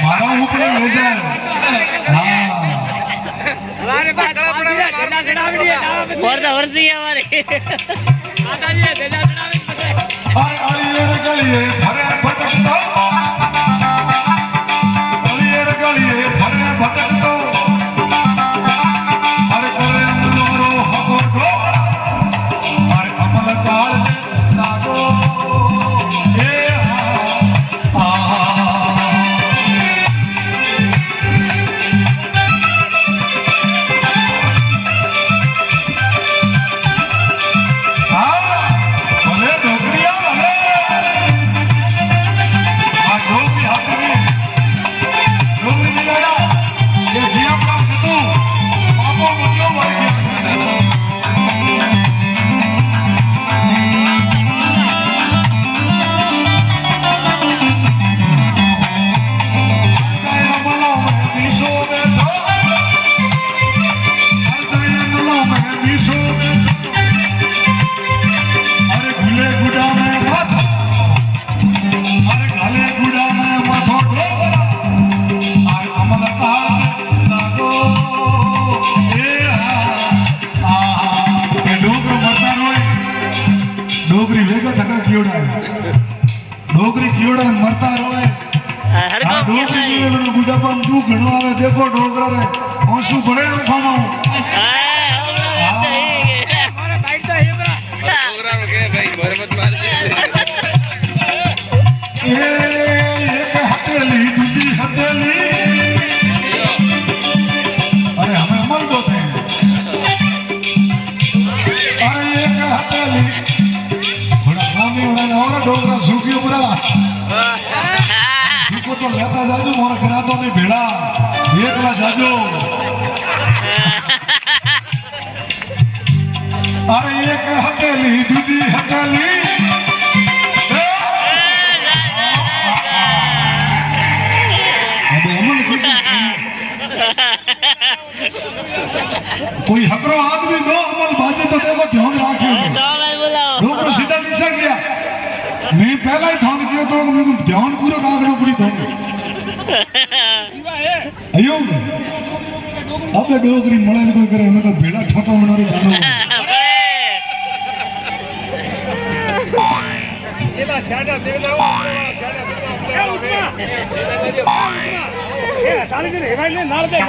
મારા ઉપડે લઈ જાય હા हमारे पास तेजा चढ़ावी है वर्दा वर्सी है हमारे आता जी तेजा चढ़ावी अरे अरे रे गलिए भरे भटकतो अरे रे गलिए भरे भटकतो अरे करे मुरो हको अरे अमल काल लागो ए आ डोगरी वेगा धक्का कीड़ा डोगरी कीड़ा मरता रोए हर को डोगरी कीड़े नो बुढ़ापन तू घणो आवे देखो डोगरा रे आंसू बड़े खामाऊ हमारे भाई तो है बरा डोगरा हो गए भाई घर मत मार ए एक हथेली दूसरी हथेली अरे हमें मर दो थे अरे एक हथेली डोगरा सूखी उपरा सूखो तो लेता जाजो मोरा करा तो नहीं भेड़ा एकला जाजो अरे एक हथेली दूसरी हथेली अबे अमन कोई हकरो आदमी दो अमन बाजे तो देखो ध्यान राखियो डोगरा सीधा नीचे गया मैं पहला ही ध्यान किया तो मैं ध्यान पूरा कागड़ो पूरी ध्यान अयो अब डोगरी मळे ने कोई करे हमें तो भेड़ा ठोटो बनारी जानो ये बा शाडा देवदा वाला शाडा देवदा ये ताली दे भाई ने नाल दे